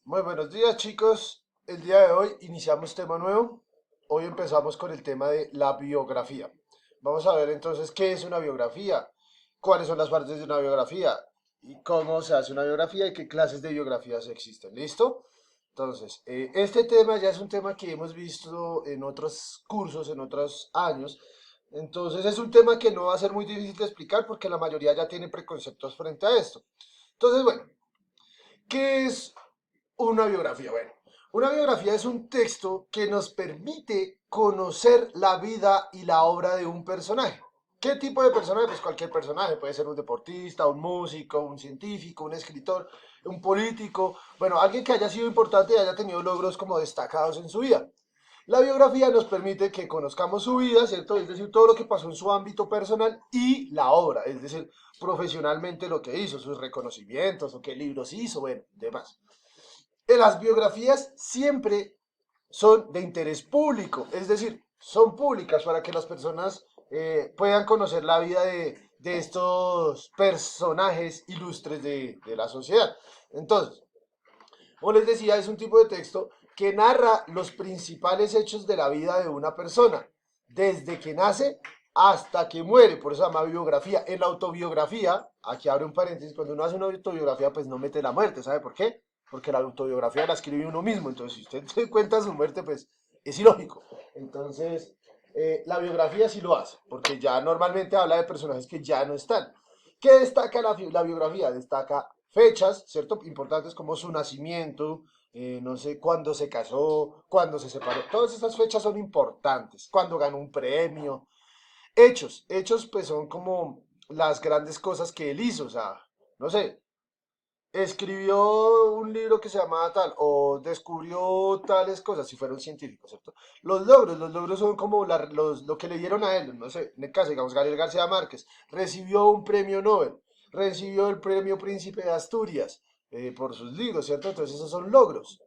Muy buenos días, chicos. El día de hoy iniciamos tema nuevo. Hoy empezamos con el tema de la biografía. Vamos a ver entonces qué es una biografía, cuáles son las partes de una biografía y cómo se hace una biografía y qué clases de biografías existen. ¿Listo? Entonces, este tema ya es un tema que hemos visto en otros cursos, en otros años. Entonces, es un tema que no va a ser muy difícil de explicar porque la mayoría ya tiene preconceptos frente a esto. Entonces, bueno, ¿qué es una biografía? Bueno, una biografía es un texto que nos permite conocer la vida y la obra de un personaje. ¿Qué tipo de personaje? Pues cualquier personaje, puede ser un deportista, un músico, un científico, un escritor, un político, bueno, alguien que haya sido importante y haya tenido logros como destacados en su vida. La biografía nos permite que conozcamos su vida, ¿cierto? Es decir, todo lo que pasó en su ámbito personal y la obra, es decir, profesionalmente lo que hizo, sus reconocimientos o qué libros hizo, bueno, demás. Las biografías siempre son de interés público, es decir, son públicas para que las personas puedan conocer la vida de estos personajes ilustres de la sociedad. Entonces, como les decía, es un tipo de texto que narra los principales hechos de la vida de una persona, desde que nace hasta que muere, por eso se llama biografía. En la autobiografía, aquí abre un paréntesis, cuando uno hace una autobiografía, pues no mete la muerte, ¿sabe por qué? Porque la autobiografía la escribe uno mismo, entonces si usted se cuenta su muerte, pues es ilógico. Entonces, la biografía sí lo hace, porque ya normalmente habla de personajes que ya no están. ¿Qué destaca la biografía? Destaca fechas, ¿cierto? Importantes como su nacimiento, no sé, cuándo se casó, cuándo se separó. Todas esas fechas son importantes. Cuándo ganó un premio. Hechos pues son como las grandes cosas que él hizo. O sea, no sé, escribió un libro que se llamaba tal o descubrió tales cosas, si fuera un científico, ¿cierto? Los logros son como lo que le dieron a él, no sé, en el caso, digamos, Gabriel García Márquez, recibió un premio Nobel, recibió el premio Príncipe de Asturias por sus libros, ¿cierto? Entonces esos son logros.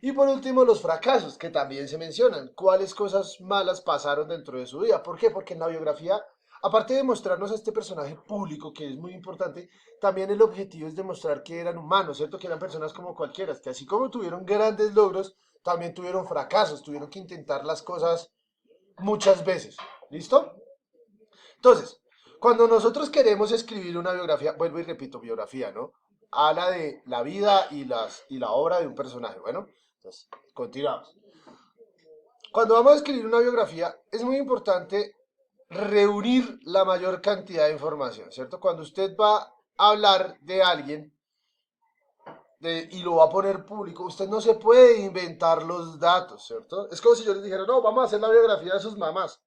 Y por último, los fracasos, que también se mencionan. ¿Cuáles cosas malas pasaron dentro de su vida? ¿Por qué? Porque en la biografía, aparte de mostrarnos a este personaje público, que es muy importante, también el objetivo es demostrar que eran humanos, ¿cierto? Que eran personas como cualquiera, que así como tuvieron grandes logros, también tuvieron fracasos, tuvieron que intentar las cosas muchas veces. ¿Listo? Entonces, cuando nosotros queremos escribir una biografía, vuelvo y repito, biografía, ¿no? Habla de la vida y la obra de un personaje. Bueno, entonces, continuamos. Cuando vamos a escribir una biografía, es muy importante reunir la mayor cantidad de información, ¿cierto? Cuando usted va a hablar de alguien y lo va a poner público, usted no se puede inventar los datos, ¿cierto? Es como si yo les dijera, no, vamos a hacer la biografía de sus mamás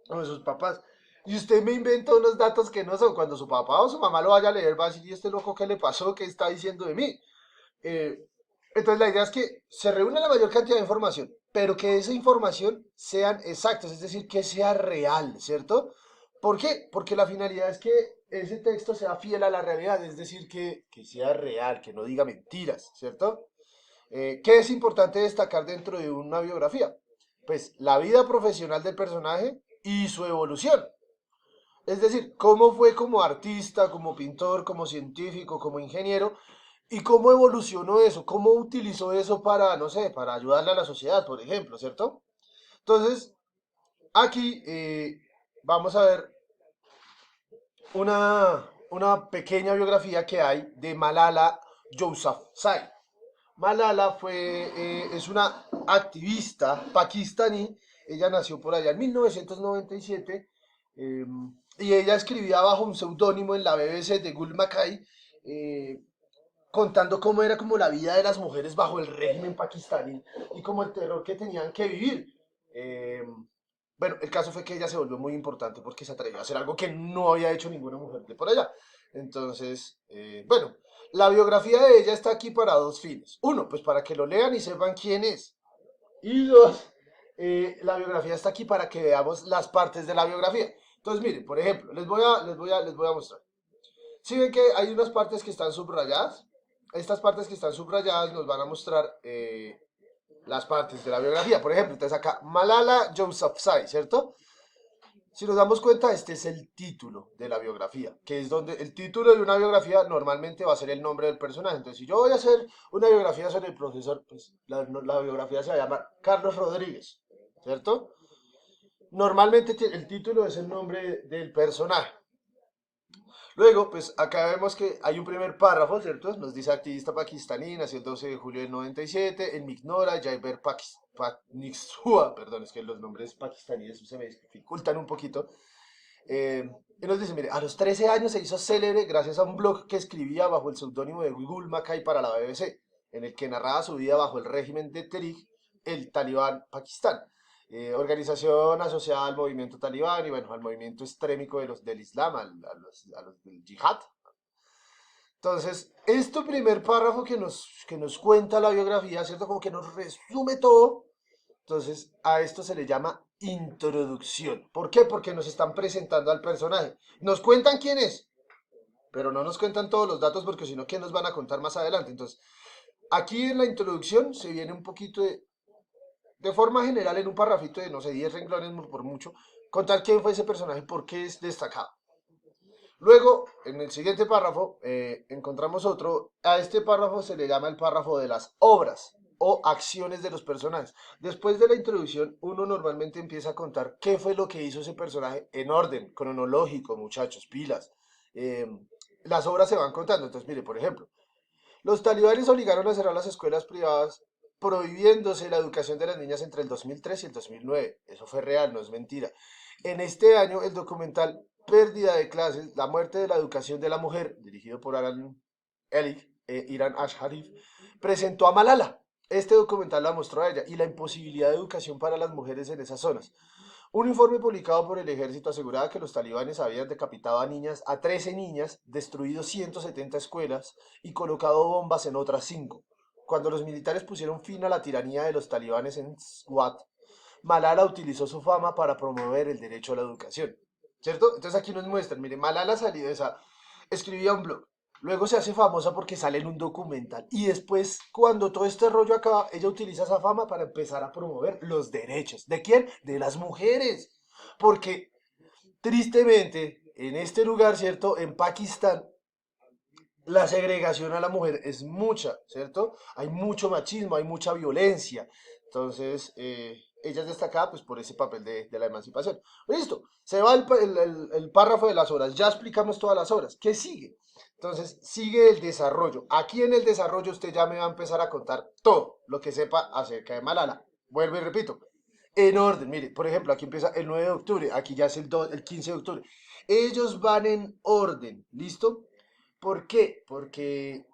o de sus papás. Y usted me inventa unos datos que no son. Cuando su papá o su mamá lo vaya a leer, va a decir, ¿y este loco qué le pasó? ¿Qué está diciendo de mí? Eh, entonces la idea es que se reúna la mayor cantidad de información, pero que esa información sean exactas, es decir, que sea real, ¿cierto? ¿Por qué? Porque la finalidad es que ese texto sea fiel a la realidad, es decir, que sea real, que no diga mentiras, ¿cierto? ¿Qué es importante destacar dentro de una biografía? Pues la vida profesional del personaje y su evolución. Es decir, cómo fue como artista, como pintor, como científico, como ingeniero, y cómo evolucionó eso, cómo utilizó eso para, no sé, para ayudarle a la sociedad, por ejemplo, ¿cierto? Entonces, aquí vamos a ver una pequeña biografía que hay de Malala Yousafzai. Malala es una activista pakistaní. Ella nació por allá en 1997 eh, y ella escribía bajo un seudónimo en la BBC de Gul Mackay, eh, contando cómo era como la vida de las mujeres bajo el régimen pakistaní y como el terror que tenían que vivir. Eh, bueno, el caso fue que ella se volvió muy importante porque se atrevió a hacer algo que no había hecho ninguna mujer de por allá. Entonces, bueno, la biografía de ella está aquí para dos fines. Uno, pues para que lo lean y sepan quién es. Y dos, la biografía está aquí para que veamos las partes de la biografía. Entonces, miren, por ejemplo, les voy a mostrar. Si ven que hay unas partes que están subrayadas, estas partes que están subrayadas nos van a mostrar las partes de la biografía. Por ejemplo, entonces acá, Malala Yousafzai, ¿cierto? Si nos damos cuenta, este es el título de la biografía, que es donde el título de una biografía normalmente va a ser el nombre del personaje. Entonces, si yo voy a hacer una biografía sobre el profesor, pues la biografía se va a llamar Carlos Rodríguez, ¿cierto? Normalmente el título es el nombre del personaje. Luego, pues acá vemos que hay un primer párrafo, ¿cierto? Nos dice activista pakistaní, nació el 12 de julio del 97 en Mignora, Jaiber Panikshua, perdón, es que los nombres pakistaníes se me dificultan un poquito. Y nos dice, mire, a los 13 años se hizo célebre gracias a un blog que escribía bajo el seudónimo de Gul Makai para la BBC, en el que narraba su vida bajo el régimen de Tehrik, el Talibán Pakistán, organización asociada al movimiento talibán y bueno, al movimiento extrémico del Islam, a los del yihad. Entonces, este primer párrafo que nos cuenta la biografía, ¿cierto? Como que nos resume todo. Entonces, a esto se le llama introducción. ¿Por qué? Porque nos están presentando al personaje. Nos cuentan quién es, pero no nos cuentan todos los datos porque si no, ¿qué nos van a contar más adelante? Entonces, aquí en la introducción se viene un poquito de forma general, en un parrafito de, no sé, 10 renglones por mucho, contar quién fue ese personaje y por qué es destacado. Luego, en el siguiente párrafo, encontramos otro. A este párrafo se le llama el párrafo de las obras o acciones de los personajes. Después de la introducción, uno normalmente empieza a contar qué fue lo que hizo ese personaje en orden, cronológico, muchachos, pilas. Eh, las obras se van contando. Entonces, mire, por ejemplo, los talibanes obligaron a cerrar las escuelas privadas, prohibiéndose la educación de las niñas entre el 2003 y el 2009. Eso fue real, no es mentira. En este año, el documental Pérdida de clases, la muerte de la educación de la mujer, dirigido por Alan Elik, Iran Asharif, presentó a Malala. Este documental la mostró a ella y la imposibilidad de educación para las mujeres en esas zonas. Un informe publicado por el ejército aseguraba que los talibanes habían decapitado a 13 niñas, destruido 170 escuelas y colocado bombas en otras 5. Cuando los militares pusieron fin a la tiranía de los talibanes en Swat, Malala utilizó su fama para promover el derecho a la educación. ¿Cierto? Entonces aquí nos muestran, mire, Malala salió de esa, escribía un blog, luego se hace famosa porque sale en un documental y después, cuando todo este rollo acaba, ella utiliza esa fama para empezar a promover los derechos. ¿De quién? De las mujeres. Porque, tristemente, en este lugar, ¿cierto? En Pakistán, la segregación a la mujer es mucha, ¿cierto? Hay mucho machismo, hay mucha violencia. Entonces, ella es destacada pues por ese papel de la emancipación. Listo, se va el párrafo de las horas, ya explicamos todas las horas. ¿Qué sigue? Entonces, sigue el desarrollo. Aquí en el desarrollo usted ya me va a empezar a contar todo lo que sepa acerca de Malala. Vuelvo y repito, en orden, mire, por ejemplo, aquí empieza el 9 de octubre, aquí ya es el 15 de octubre. Ellos van en orden, ¿listo? ¿Por qué? Porque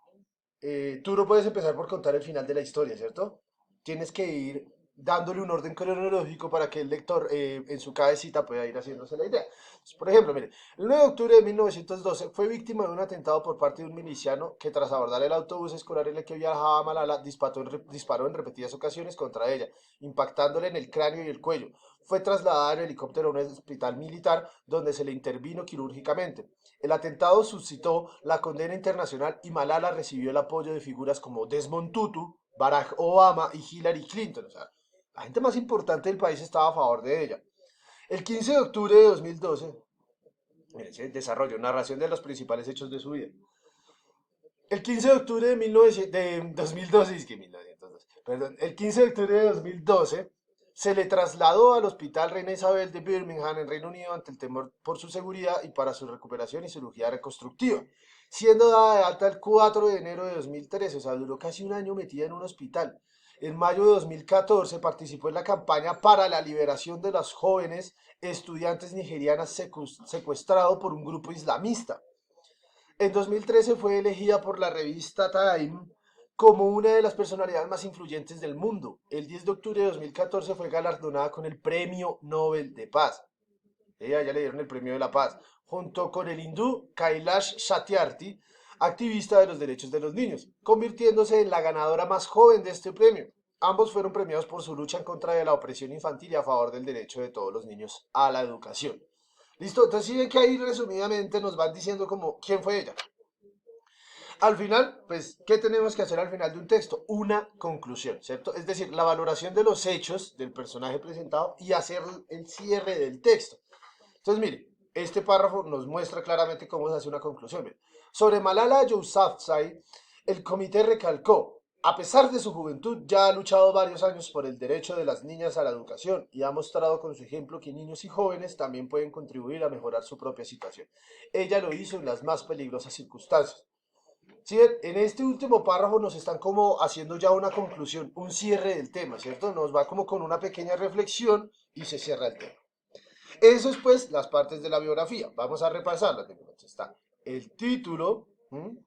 tú no puedes empezar por contar el final de la historia, ¿cierto? Tienes que ir dándole un orden cronológico para que el lector en su cabecita pueda ir haciéndose la idea. Entonces, por ejemplo, mire, el 9 de octubre de 1912 fue víctima de un atentado por parte de un miliciano que tras abordar el autobús escolar en el que viajaba Malala disparó en repetidas ocasiones contra ella, impactándole en el cráneo y el cuello. Fue trasladada en helicóptero a un hospital militar donde se le intervino quirúrgicamente. El atentado suscitó la condena internacional y Malala recibió el apoyo de figuras como Desmond Tutu, Barack Obama y Hillary Clinton. O sea, la gente más importante del país estaba a favor de ella. El 15 de octubre de 2012, desarrollo, narración de los principales hechos de su vida. El 15 de octubre de 2012, es que 1912, perdón, el 15 de octubre de 2012 se le trasladó al Hospital Reina Isabel de Birmingham en Reino Unido ante el temor por su seguridad y para su recuperación y cirugía reconstructiva, siendo dada de alta el 4 de enero de 2013, o sea, duró casi un año metida en un hospital. En mayo de 2014 participó en la campaña para la liberación de las jóvenes estudiantes nigerianas secuestrados por un grupo islamista. En 2013 fue elegida por la revista Time como una de las personalidades más influyentes del mundo. El 10 de octubre de 2014 fue galardonada con el Premio Nobel de Paz. Ella ya le dieron el Premio de la Paz, junto con el hindú Kailash Satyarthi, activista de los derechos de los niños, convirtiéndose en la ganadora más joven de este premio. Ambos fueron premiados por su lucha en contra de la opresión infantil y a favor del derecho de todos los niños a la educación. Listo, entonces sí ven que ahí resumidamente nos van diciendo como quién fue ella. Al final, pues, ¿qué tenemos que hacer al final de un texto? Una conclusión, ¿cierto? Es decir, la valoración de los hechos del personaje presentado y hacer el cierre del texto. Entonces, mire, este párrafo nos muestra claramente cómo se hace una conclusión. Mire. Sobre Malala Yousafzai, el comité recalcó, a pesar de su juventud, ya ha luchado varios años por el derecho de las niñas a la educación y ha mostrado con su ejemplo que niños y jóvenes también pueden contribuir a mejorar su propia situación. Ella lo hizo en las más peligrosas circunstancias. Sí, en este último párrafo nos están como haciendo ya una conclusión, un cierre del tema, ¿cierto? Nos va como con una pequeña reflexión y se cierra el tema. Eso es pues las partes de la biografía. Vamos a repasarlas. Está el título, ¿m?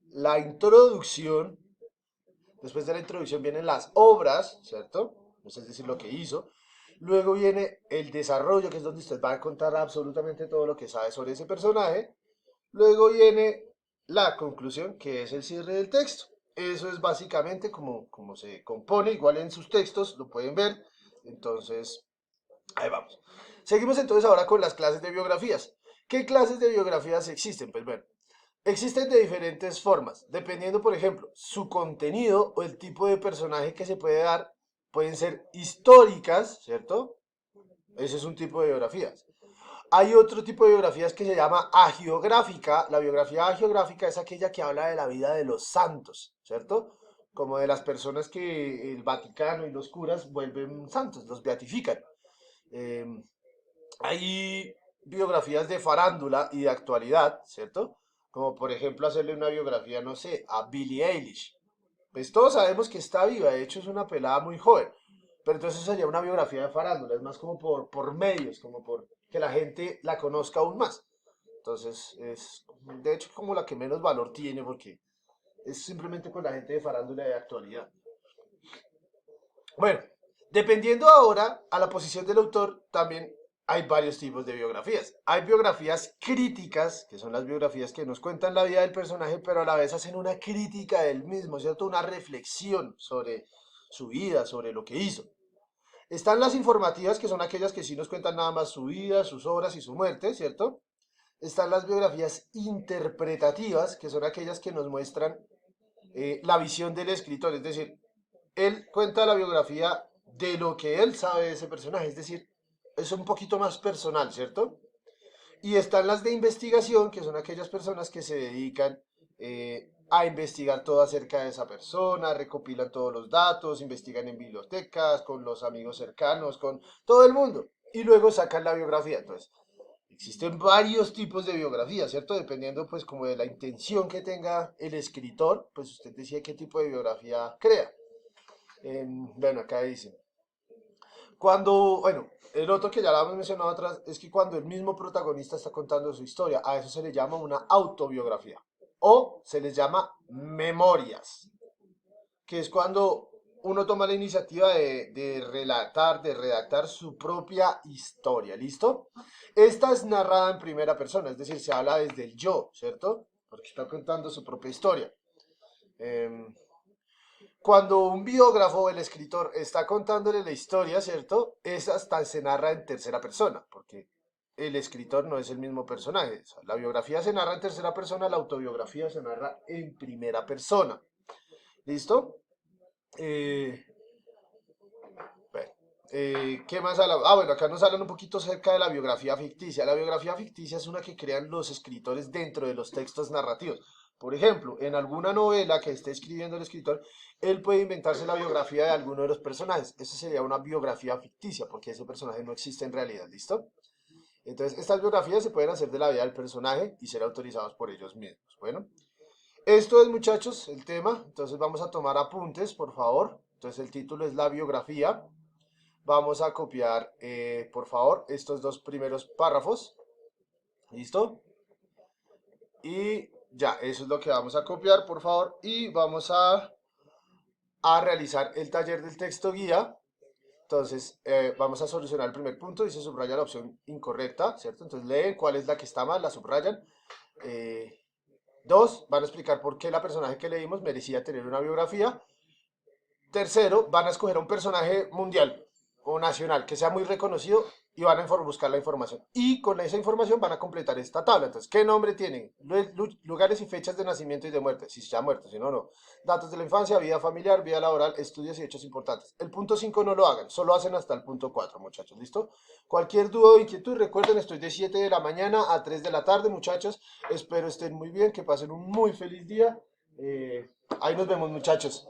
La introducción, después de la introducción vienen las obras, ¿cierto? Es decir, lo que hizo. Luego viene el desarrollo, que es donde usted va a contar absolutamente todo lo que sabe sobre ese personaje. Luego viene la conclusión, que es el cierre del texto. Eso es básicamente como se compone, igual en sus textos, lo pueden ver. Entonces, ahí vamos. Seguimos entonces ahora con las clases de biografías. ¿Qué clases de biografías existen? Pues bueno, existen de diferentes formas, dependiendo, por ejemplo, su contenido o el tipo de personaje que se puede dar. Pueden ser históricas, ¿cierto? Ese es un tipo de biografías. Hay otro tipo de biografías que se llama agiográfica. La biografía agiográfica es aquella que habla de la vida de los santos, ¿cierto? Como de las personas que el Vaticano y los curas vuelven santos, los beatifican. Eh, Hay biografías de farándula y de actualidad, ¿cierto? Como por ejemplo hacerle una biografía, no sé, a Billie Eilish. Pues todos sabemos que está viva, de hecho es una pelada muy joven. Pero entonces sería una biografía de farándula, es más como por medios, como por que la gente la conozca aún más. Entonces es, de hecho, como la que menos valor tiene porque es simplemente con la gente de farándula de actualidad. Bueno, dependiendo ahora a la posición del autor, también hay varios tipos de biografías. Hay biografías críticas, que son las biografías que nos cuentan la vida del personaje, pero a la vez hacen una crítica del mismo, ¿cierto? Una reflexión sobre su vida, sobre lo que hizo. Están las informativas, que son aquellas que sí nos cuentan nada más su vida, sus obras y su muerte, ¿cierto? Están las biografías interpretativas, que son aquellas que nos muestran la visión del escritor, es decir, él cuenta la biografía de lo que él sabe de ese personaje, es decir, es un poquito más personal, ¿cierto? Y están las de investigación, que son aquellas personas que se dedican a investigar todo acerca de esa persona, recopilan todos los datos, investigan en bibliotecas, con los amigos cercanos, con todo el mundo, y luego sacan la biografía. Entonces, existen varios tipos de biografía, ¿cierto? Dependiendo pues como de la intención que tenga el escritor, pues usted decide qué tipo de biografía crea. Bueno, acá dice, bueno, el otro que ya lo hemos mencionado atrás es que cuando el mismo protagonista está contando su historia, a eso se le llama una autobiografía o se les llama memorias, que es cuando uno toma la iniciativa de relatar, de redactar su propia historia, ¿listo? Esta es narrada en primera persona, es decir, se habla desde el yo, ¿cierto? Porque está contando su propia historia. Em, Cuando un biógrafo o el escritor está contándole la historia, ¿cierto? Esa hasta se narra en tercera persona, porque el escritor no es el mismo personaje. O sea, la biografía se narra en tercera persona, la autobiografía se narra en primera persona. ¿Listo? Eh, bueno, ¿qué más habla? Ah, bueno, acá nos hablan un poquito acerca de la biografía ficticia. La biografía ficticia es una que crean los escritores dentro de los textos narrativos. Por ejemplo, en alguna novela que esté escribiendo el escritor, él puede inventarse la biografía de alguno de los personajes. Eso sería una biografía ficticia, porque ese personaje no existe en realidad, ¿listo? Entonces, estas biografías se pueden hacer de la vida del personaje y ser autorizados por ellos mismos. Bueno, esto es, muchachos, el tema. Entonces, vamos a tomar apuntes, por favor. Entonces, el título es la biografía. Vamos a copiar, por favor, estos dos primeros párrafos. ¿Listo? Y ya, eso es lo que vamos a copiar, por favor. Y vamos a realizar el taller del texto guía. Entonces, vamos a solucionar el primer punto y se subraya la opción incorrecta, ¿cierto? Entonces, leen cuál es la que está mal, la subrayan. Dos, van a explicar por qué la personaje que leímos merecía tener una biografía. Tercero, van a escoger un personaje mundial o nacional que sea muy reconocido y van a buscar la información. Y con esa información van a completar esta tabla. Entonces, ¿qué nombre tienen? Lugares y fechas de nacimiento y de muerte, si se ha muerto, si no, no. Datos de la infancia, vida familiar, vida laboral, estudios y hechos importantes. El punto 5 no lo hagan, solo hacen hasta el punto 4, muchachos, ¿listo? Cualquier duda o inquietud, recuerden, estoy de 7 de la mañana a 3 de la tarde, muchachos. Espero estén muy bien, que pasen un muy feliz día. Ahí nos vemos, muchachos.